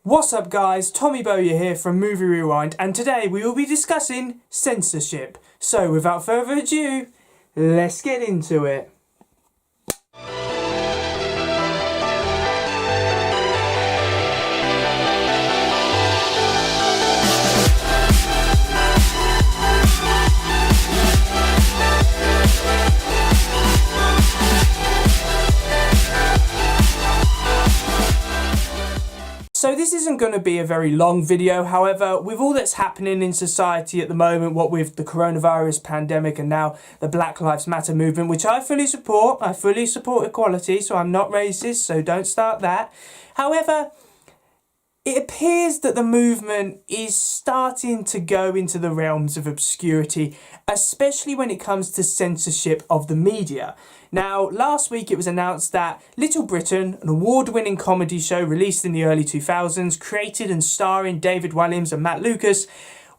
What's up guys, Tommy Bowyer here from Movie Rewind, and today we will be discussing censorship. So without further ado, let's get into it. So this isn't going to be a very long video, however, with all that's happening in society at the moment, what with the coronavirus pandemic and now the Black Lives Matter movement, which I fully support equality, so I'm not racist, so don't start that. However, it appears that the movement is starting to go into the realms of obscurity, especially when it comes to censorship of the media. Now, last week it was announced that Little Britain, an award-winning comedy show released in the early 2000s, created and starring David Walliams and Matt Lucas,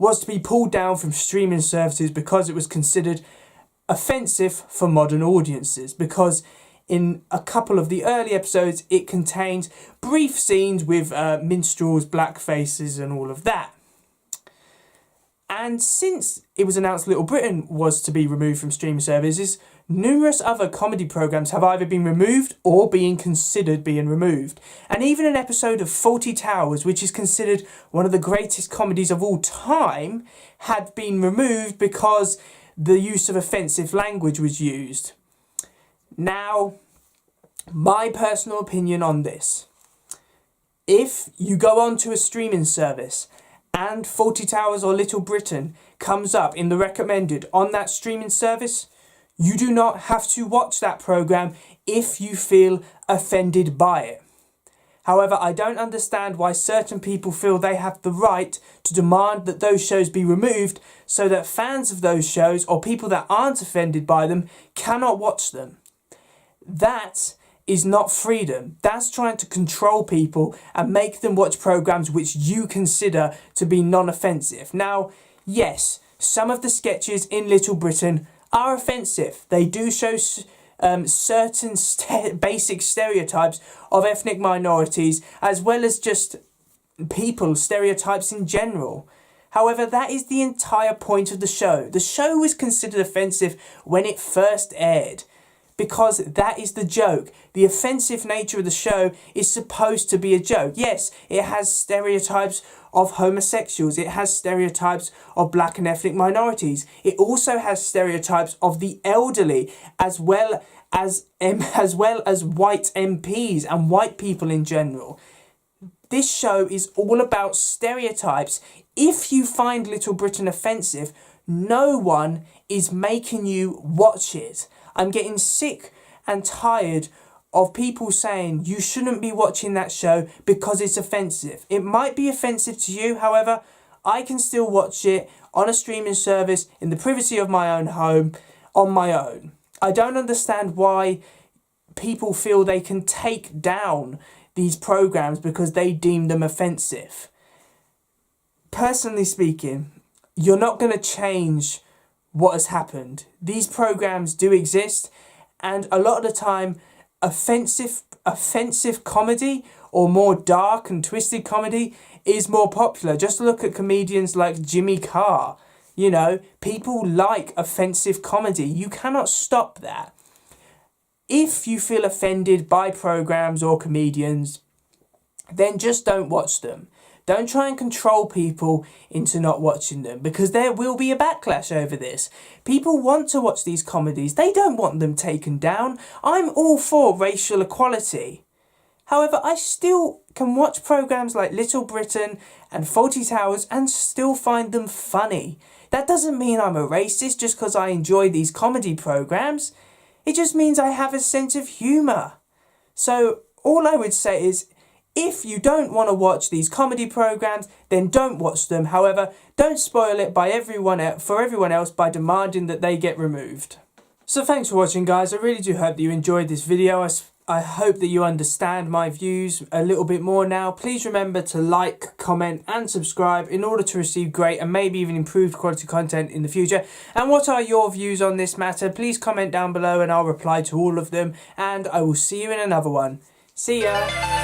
was to be pulled down from streaming services because it was considered offensive for modern audiences, because in a couple of the early episodes it contained brief scenes with minstrels, black faces and all of that. And since it was announced Little Britain was to be removed from streaming services, numerous other comedy programmes have either been removed or being considered being removed. And even an episode of Fawlty Towers, which is considered one of the greatest comedies of all time, had been removed because the use of offensive language was used. Now, my personal opinion on this: if you go onto a streaming service and Fawlty Towers or Little Britain comes up in the recommended on that streaming service, you do not have to watch that programme if you feel offended by it. However, I don't understand why certain people feel they have the right to demand that those shows be removed so that fans of those shows or people that aren't offended by them cannot watch them. That is not freedom. That's trying to control people and make them watch programmes which you consider to be non-offensive. Now, yes, some of the sketches in Little Britain are offensive. They do show certain basic stereotypes of ethnic minorities, as well as just people stereotypes in general. However, that is the entire point of the show. The show was considered offensive when it first aired, because that is the joke. The offensive nature of the show is supposed to be a joke. Yes, it has stereotypes of homosexuals. It has stereotypes of black and ethnic minorities. It also has stereotypes of the elderly, as well as white MPs and white people in general. This show is all about stereotypes. If you find Little Britain offensive, no one is making you watch it. I'm getting sick and tired of people saying you shouldn't be watching that show because it's offensive. It might be offensive to you, however, I can still watch it on a streaming service in the privacy of my own home on my own. I don't understand why people feel they can take down these programs because they deem them offensive. Personally speaking, you're not going to change what has happened. These programs do exist, and a lot of the time offensive comedy or more dark and twisted comedy is more popular. Just look at comedians like Jimmy Carr. You know, people like offensive comedy. You cannot stop that. If you feel offended by programs or comedians, then just don't watch them. Don't try and control people into not watching them, because there will be a backlash over this. People want to watch these comedies. They don't want them taken down. I'm all for racial equality. However, I still can watch programmes like Little Britain and Fawlty Towers and still find them funny. That doesn't mean I'm a racist just because I enjoy these comedy programmes. It just means I have a sense of humour. So all I would say is, if you don't want to watch these comedy programmes, then don't watch them. However, don't spoil it for everyone else by demanding that they get removed. So thanks for watching, guys. I really do hope that you enjoyed this video. I hope that you understand my views a little bit more now. Please remember to like, comment and subscribe in order to receive great and maybe even improved quality content in the future. And what are your views on this matter? Please comment down below and I'll reply to all of them. And I will see you in another one. See ya!